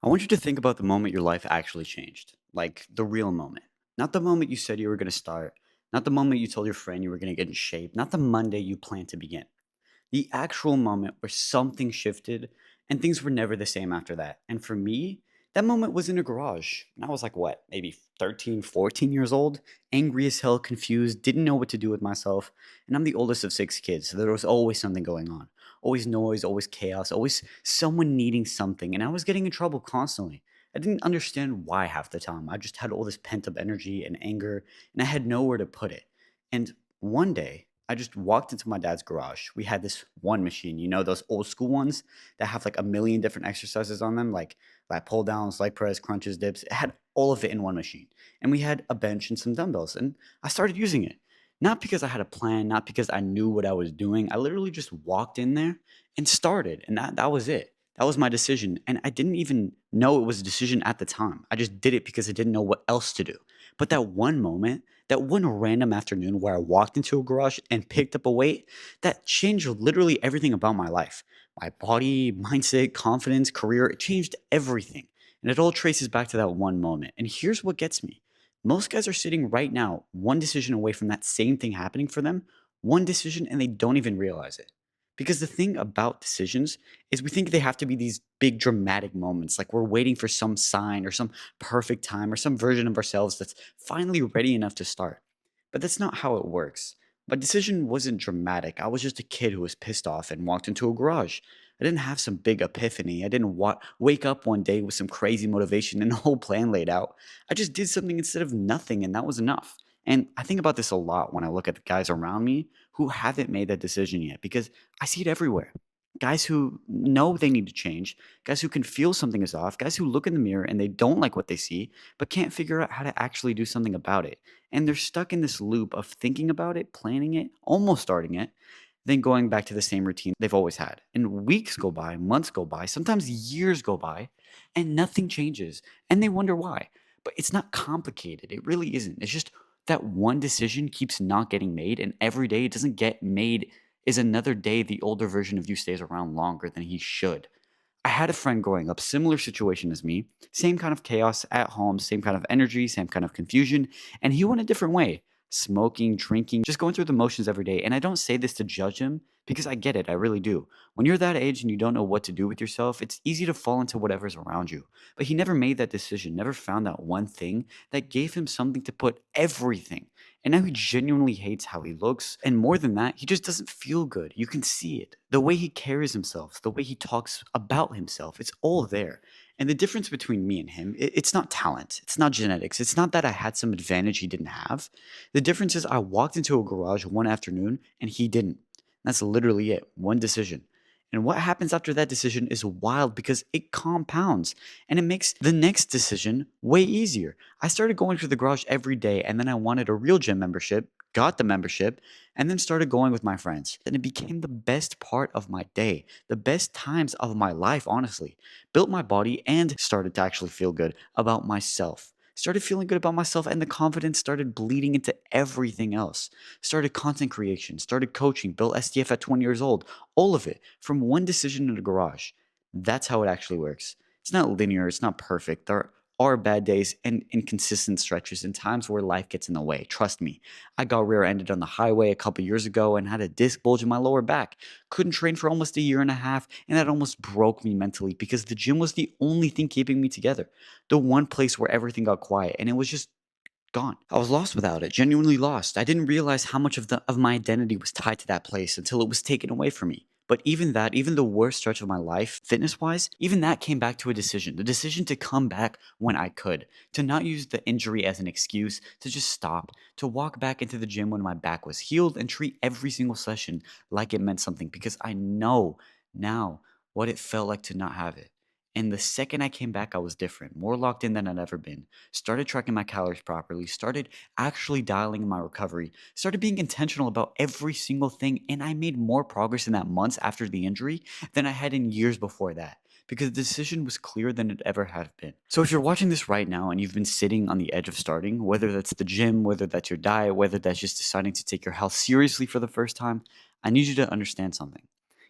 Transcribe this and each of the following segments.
I want you to think about the moment your life actually changed, like the real moment. Not the moment you said you were going to start, not the moment you told your friend you were going to get in shape, not the Monday you planned to begin. The actual moment where something shifted and things were never the same after that. And for me, that moment was in a garage. And I was like, what, maybe 13, 14 years old, angry as hell, confused, didn't know what to do with myself. And I'm the oldest of six kids, so there was always something going on. Always noise, always chaos, always someone needing something. And I was getting in trouble constantly. I didn't understand why half the time. I just had all this pent up energy and anger, and I had nowhere to put it. And one day, I just walked into my dad's garage. We had this one machine, those old school ones that have like a million different exercises on them, like pull downs, leg press, crunches, dips. It had all of it in one machine. And we had a bench and some dumbbells. And I started using it. Not because I had a plan, not because I knew what I was doing. I literally just walked in there and started. And that was it. That was my decision. And I didn't even know it was a decision at the time. I just did it because I didn't know what else to do. But that one moment, that one random afternoon where I walked into a garage and picked up a weight, that changed literally everything about my life. My body, mindset, confidence, career, it changed everything. And it all traces back to that one moment. And here's what gets me. Most guys are sitting right now, one decision away from that same thing happening for them, one decision, and they don't even realize it. Because the thing about decisions is we think they have to be these big dramatic moments, like we're waiting for some sign or some perfect time or some version of ourselves that's finally ready enough to start. But that's not how it works. My decision wasn't dramatic. I was just a kid who was pissed off and walked into a garage. I didn't have some big epiphany. I didn't wake up one day with some crazy motivation and a whole plan laid out. I just did something instead of nothing, and that was enough. And I think about this a lot when I look at the guys around me who haven't made that decision yet because I see it everywhere. Guys who know they need to change, guys who can feel something is off, guys who look in the mirror and they don't like what they see, but can't figure out how to actually do something about it. And they're stuck in this loop of thinking about it, planning it, almost starting it, then going back to the same routine they've always had. And weeks go by, months go by, sometimes years go by, and nothing changes. And they wonder why. But it's not complicated. It really isn't. It's just that one decision keeps not getting made, and every day it doesn't get made is another day the older version of you stays around longer than he should. I had a friend growing up, similar situation as me, same kind of chaos at home, same kind of energy, same kind of confusion, and he went a different way. Smoking, drinking, just going through the motions every day. And I don't say this to judge him because I get it, I really do. When you're that age and you don't know what to do with yourself, it's easy to fall into whatever's around you. But he never made that decision, never found that one thing that gave him something to put everything. And now he genuinely hates how he looks. And more than that, he just doesn't feel good. You can see it. The way he carries himself, the way he talks about himself, it's all there. And the difference between me and him, it's not talent, it's not genetics, it's not that I had some advantage he didn't have. The difference is I walked into a garage one afternoon and he didn't. That's literally it. One decision. And what happens after that decision is wild because it compounds and it makes the next decision way easier. I started going to the garage every day and then I wanted a real gym membership, got the membership, and then started going with my friends. And it became the best part of my day, the best times of my life, honestly. Built my body and started to actually feel good about myself. Started feeling good about myself, and the confidence started bleeding into everything else. Started content creation, started coaching, built STF at 20 years old. All of it from one decision in the garage. That's how it actually works. It's not linear, it's not perfect. There are bad days and inconsistent stretches and times where life gets in the way. Trust me. I got rear ended on the highway a couple years ago and had a disc bulge in my lower back. Couldn't train for almost a year and a half, and that almost broke me mentally because the gym was the only thing keeping me together. The one place where everything got quiet, and it was just gone. I was lost without it, genuinely lost. I didn't realize how much of my identity was tied to that place until it was taken away from me. But even that, even the worst stretch of my life, fitness wise, even that came back to a decision. The decision to come back when I could, to not use the injury as an excuse, to just stop, to walk back into the gym when my back was healed and treat every single session like it meant something because I know now what it felt like to not have it. And the second I came back, I was different, more locked in than I'd ever been. Started tracking my calories properly, started actually dialing in my recovery, started being intentional about every single thing, and I made more progress in that months after the injury than I had in years before that. Because the decision was clearer than it ever had been. So, if you're watching this right now and you've been sitting on the edge of starting, whether that's the gym, whether that's your diet, whether that's just deciding to take your health seriously for the first time, I need you to understand something.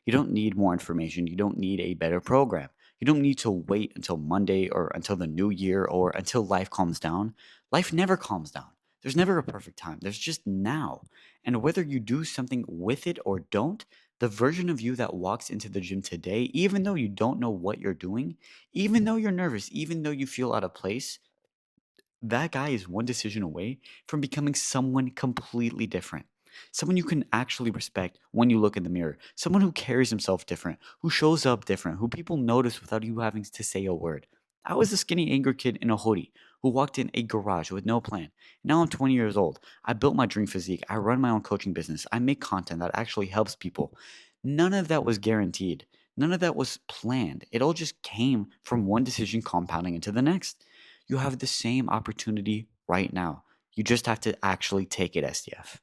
You don't need more information. You don't need a better program. You don't need to wait until Monday or until the new year or until life calms down. Life never calms down. There's never a perfect time. There's just now. And whether you do something with it or don't, the version of you that walks into the gym today, even though you don't know what you're doing, even though you're nervous, even though you feel out of place, that guy is one decision away from becoming someone completely different. Someone you can actually respect when you look in the mirror. Someone who carries himself different, who shows up different, who people notice without you having to say a word. I was a skinny angry kid in a hoodie who walked in a garage with no plan. Now I'm 20 years old. I built my dream physique. I run my own coaching business. I make content that actually helps people. None of that was guaranteed. None of that was planned. It all just came from one decision compounding into the next. You have the same opportunity right now. You just have to actually take it, SDF.